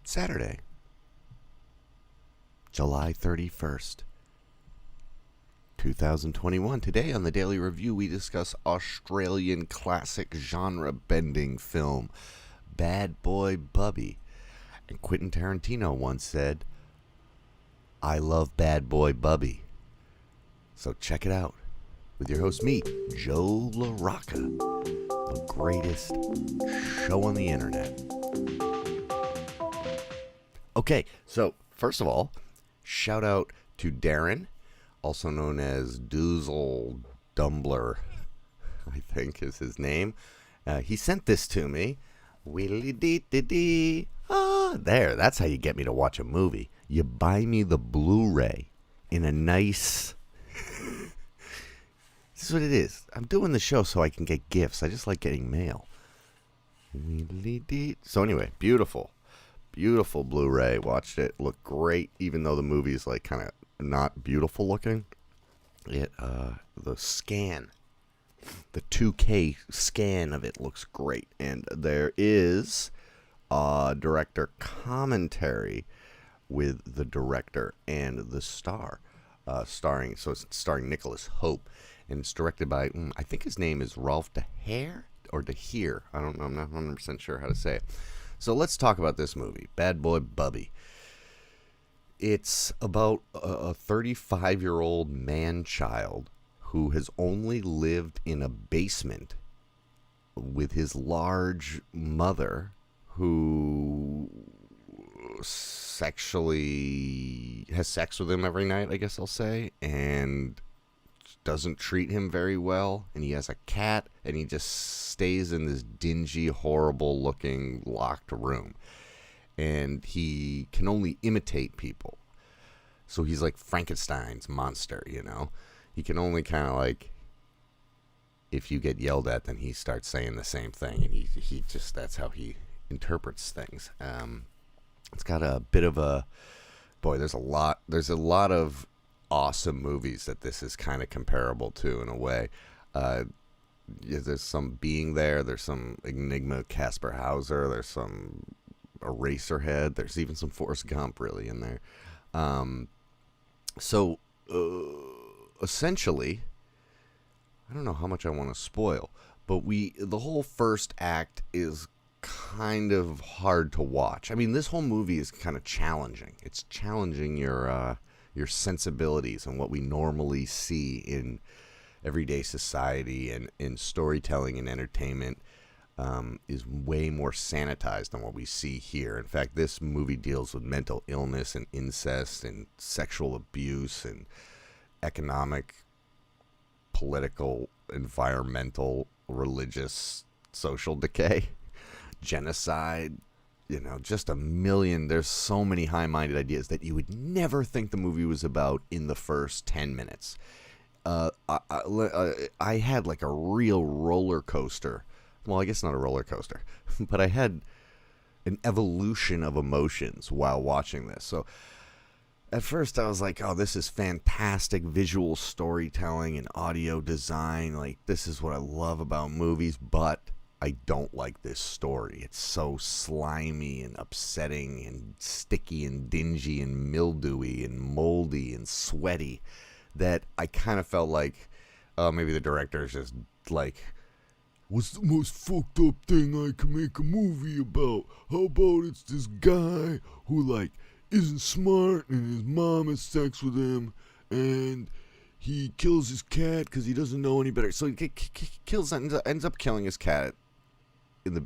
Saturday, July 31st, 2021. Today on the Daily Review, we discuss Australian classic genre-bending film Bad Boy Bubby. And Quentin Tarantino once said, "I love Bad Boy Bubby." So check it out with your host, me, Joe LaRocca, the greatest show on the internet. Okay, so first of all, shout out to Darren, also known as Doozle Dumbler, I think is his name. He sent this to me. Wheelie-dee-dee-dee. There, that's how you get me to watch a movie. You buy me the Blu Ray in a nice... This is what it is. I'm doing the show so I can get gifts. I just like getting mail. Wheelie-dee. So anyway, beautiful. Beautiful Blu Ray. Watched it. Looked great, even though the movie is like kind of not beautiful looking. The scan, the 2K scan of it looks great. And there is director commentary with the director and the star. So it's starring Nicholas Hope. And it's directed by, I think his name is Rolf de Heer or de Heer. I don't know. I'm not 100% sure how to say it. So let's talk about this movie, Bad Boy Bubby. It's about a 35-year-old man-child who has only lived in a basement with his large mother, who sexually has sex with him every night, I guess I'll say, and doesn't treat him very well. And he has a cat, and he just stays in this dingy, horrible looking locked room, and he can only imitate people. So he's like Frankenstein's monster, you know. He can only kind of like, if you get yelled at, then he starts saying the same thing, and he just, that's how he interprets things. It's got a bit of a, boy, there's a lot of awesome movies that this is kind of comparable to in a way. There's some Being There, there's some Enigma Casper Hauser, there's some Eraserhead, there's even some Forrest Gump really in there. Essentially, I don't know how much I want to spoil, but the whole first act is kind of hard to watch. I mean, this whole movie is kind of challenging. It's challenging your sensibilities and what we normally see in everyday society, and in storytelling and entertainment is way more sanitized than what we see here. In fact, this movie deals with mental illness and incest and sexual abuse and economic, political, environmental, religious, social decay, genocide, you know, just a million. There's so many high-minded ideas that you would never think the movie was about in the first 10 minutes. I had like a real roller coaster. Well, I guess not a roller coaster, but I had an evolution of emotions while watching this. So at first I was like, oh, this is fantastic visual storytelling and audio design. Like, this is what I love about movies, but I don't like this story. It's so slimy and upsetting and sticky and dingy and mildewy and moldy and sweaty that I kind of felt like, oh, maybe the director is just like, what's the most fucked up thing I can make a movie about? How about it's this guy who, like, isn't smart and his mom has sex with him and he kills his cat because he doesn't know any better. So he ends up killing his cat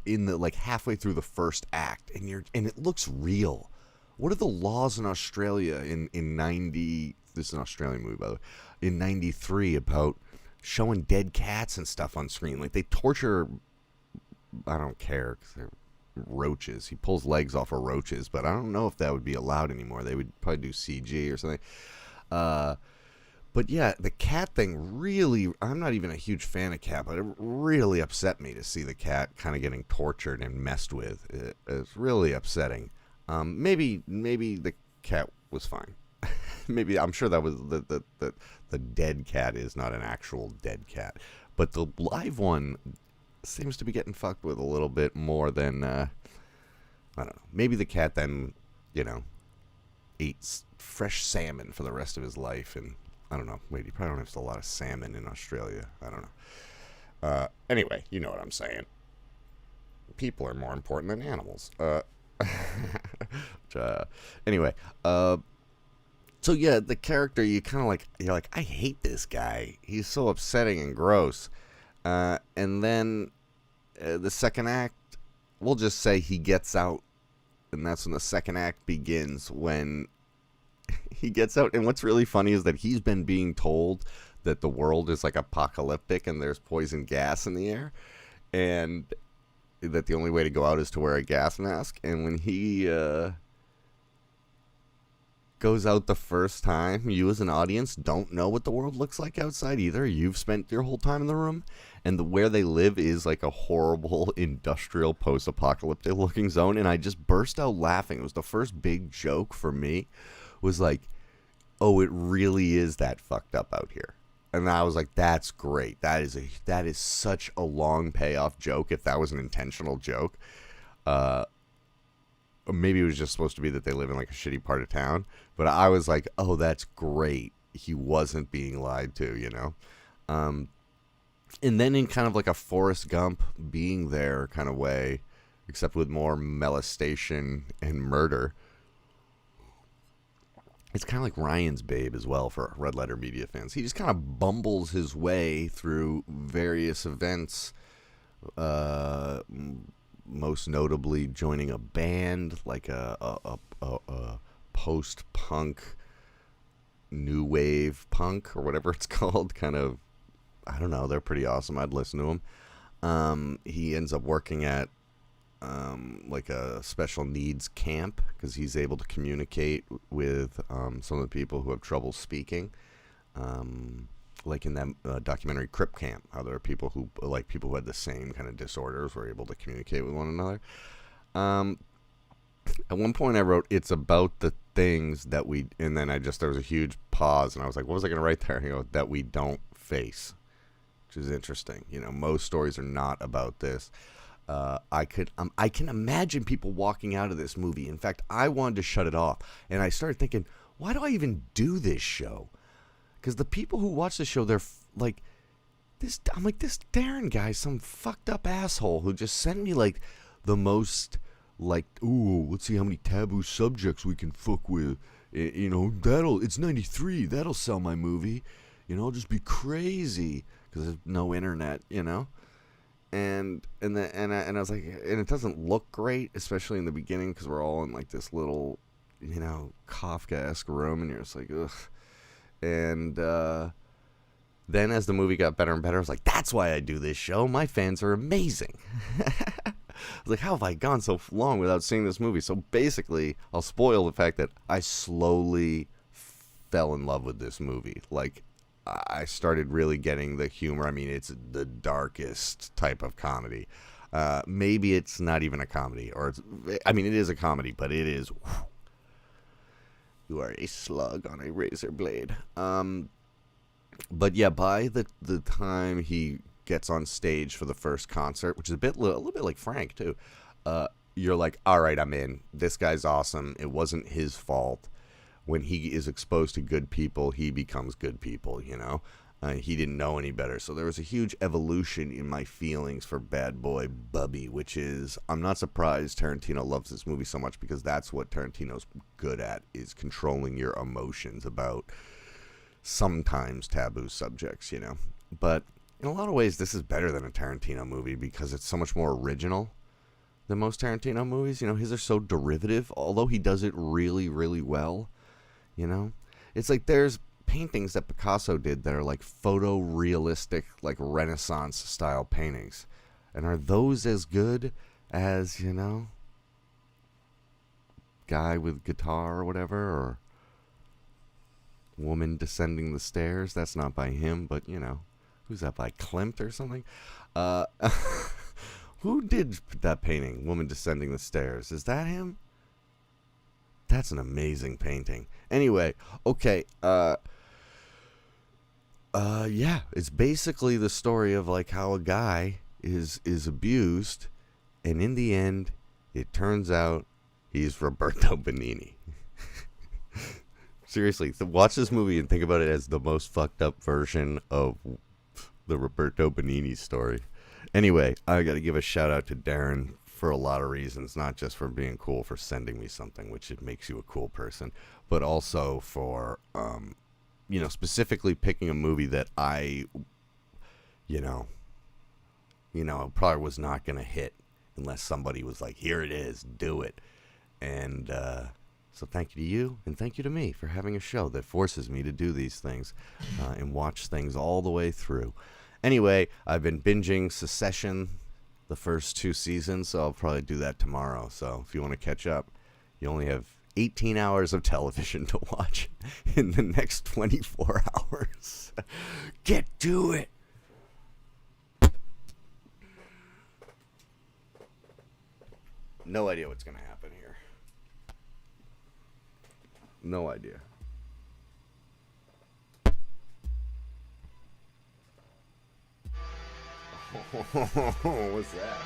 in the like halfway through the first act, and it looks real. What are the laws in Australia in 90? This is an Australian movie, by the way. In 93, about showing dead cats and stuff on screen. Like, they torture, I don't care, because they're roaches. He pulls legs off of roaches, but I don't know if that would be allowed anymore. They would probably do CG or something. But yeah, the cat thing really, I'm not even a huge fan of cat, but it really upset me to see the cat kind of getting tortured and messed with. It's really upsetting. Maybe the cat was fine. Maybe, I'm sure that was the dead cat is not an actual dead cat, but the live one seems to be getting fucked with a little bit more than I don't know. Maybe the cat then, ate fresh salmon for the rest of his life, and I don't know. Wait, you probably don't have a lot of salmon in Australia. I don't know. Anyway, you know what I'm saying. People are more important than animals. Anyway, so yeah, the character, you're like, I hate this guy. He's so upsetting and gross. And then the second act, we'll just say he gets out, and that's when the second act begins, when he gets out. And what's really funny is that he's been being told that the world is like apocalyptic and there's poison gas in the air, and that the only way to go out is to wear a gas mask. And when he goes out the first time, you as an audience don't know what the world looks like outside either. You've spent your whole time in the room, and where they live is like a horrible industrial post-apocalyptic looking zone. And I just burst out laughing. It was the first big joke for me, was like, oh, it really is that fucked up out here. And I was like, that's great. That is such a long payoff joke, if that was an intentional joke. Maybe it was just supposed to be that they live in like a shitty part of town. But I was like, oh, that's great. He wasn't being lied to, And then in kind of like a Forrest Gump being there kind of way, except with more molestation and murder, it's kind of like Ryan's Babe as well for Red Letter Media fans. He just kind of bumbles his way through various events, most notably joining a band, like a post-punk, new wave punk, or whatever it's called, kind of, I don't know, they're pretty awesome. I'd listen to them. He ends up working at like a special needs camp, because he's able to communicate with some of the people who have trouble speaking, like in that documentary Crip Camp, how there are people who had the same kind of disorders were able to communicate with one another. At one point I wrote, it's about the things that we, and then there was a huge pause, and I was like, what was I going to write there? That we don't face, which is interesting. Most stories are not about this. I can imagine people walking out of this movie. In fact, I wanted to shut it off, and I started thinking, why do I even do this show? Because the people who watch the show, they're like, this. I'm like, this Darren guy, some fucked up asshole who just sent me like the most, like, ooh, let's see how many taboo subjects we can fuck with. It's 93. That'll sell my movie. I'll just be crazy because there's no internet. And I was like, and it doesn't look great, especially in the beginning, because we're all in like this little, Kafka-esque room, and you're just like, ugh. And then as the movie got better and better, I was like, that's why I do this show. My fans are amazing. I was like, how have I gone so long without seeing this movie? So basically, I'll spoil the fact that I slowly fell in love with this movie. Like, I started really getting the humor. I mean, it's the darkest type of comedy. Maybe it's not even a comedy, it is a comedy, but it is, whew, you are a slug on a razor blade. But yeah, by the time he gets on stage for the first concert, which is a little bit like Frank too, you're like, all right, I'm in. This guy's awesome. It wasn't his fault. When he is exposed to good people, he becomes good people, He didn't know any better. So there was a huge evolution in my feelings for Bad Boy Bubby, which is, I'm not surprised Tarantino loves this movie so much, because that's what Tarantino's good at, is controlling your emotions about sometimes taboo subjects, But in a lot of ways, this is better than a Tarantino movie, because it's so much more original than most Tarantino movies. His are so derivative, although he does it really, really well. It's like there's paintings that Picasso did that are like photorealistic, like Renaissance style paintings. And are those as good as, guy with guitar or whatever, or woman descending the stairs? That's not by him, but who's that by? Klimt or something? Who did that painting, Woman Descending the Stairs? Is that him? That's an amazing painting. Anyway, okay, yeah, it's basically the story of like how a guy is abused, and in the end, It turns out he's Roberto Benigni. Seriously, watch this movie and think about it as the most fucked up version of the Roberto Benigni story. Anyway, I got to give a shout out to Darren for a lot of reasons, not just for being cool, for sending me something, which it makes you a cool person, but also for, specifically picking a movie that I, probably was not going to hit unless somebody was like, here it is, do it. And so thank you to you, and thank you to me for having a show that forces me to do these things and watch things all the way through. Anyway, I've been binging Succession, the first 2 seasons, so I'll probably do that tomorrow. So if you want to catch up, you only have 18 hours of television to watch in the next 24 hours. Get to it! No idea what's going to happen here. No idea. What's that?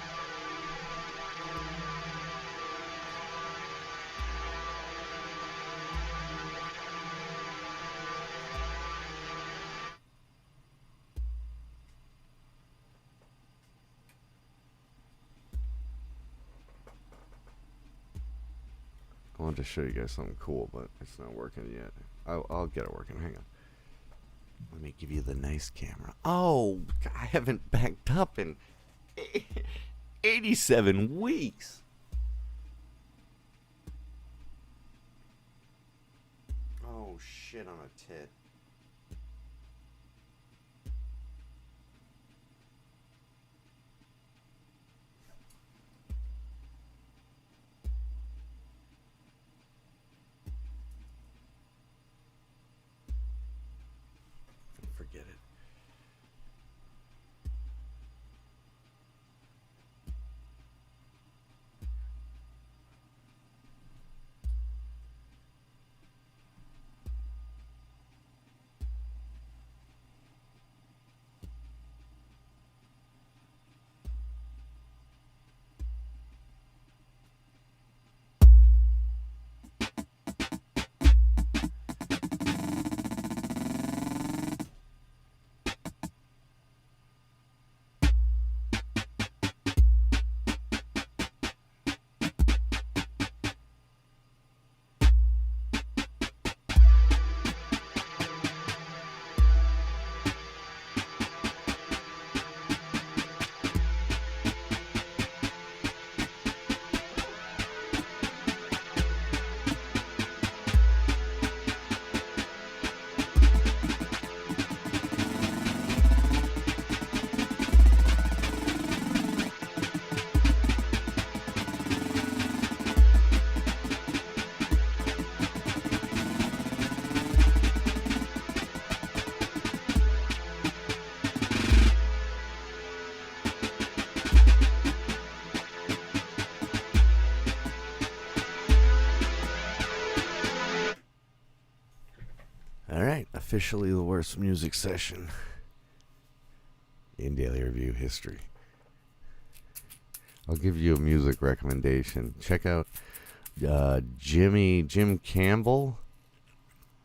I wanted to show you guys something cool, but it's not working yet. I'll get it working. Hang on. Let me give you the nice camera. Oh, I haven't backed up in 87 weeks. Oh, shit on a tit. Forget it. Officially the worst music session in Daily Review history. I'll give you a music recommendation. Check out Jim Campbell.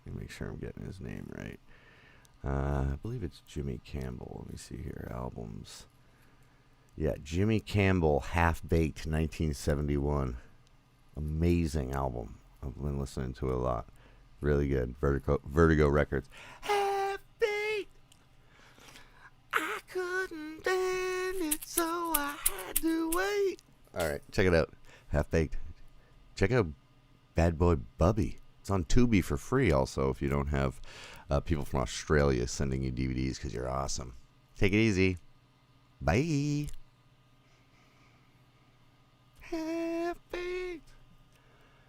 Let me make sure I'm getting his name right. I believe it's Jimmy Campbell. Let me see here. Albums. Yeah, Jimmy Campbell, Half Baked, 1971. Amazing album. I've been listening to it a lot. Really good. Vertigo Records. Half Baked. I couldn't stand it, so I had to wait. All right, check it out. Half Baked. Check out Bad Boy Bubby. It's on Tubi for free also if you don't have people from Australia sending you DVDs because you're awesome. Take it easy. Bye. Half Baked.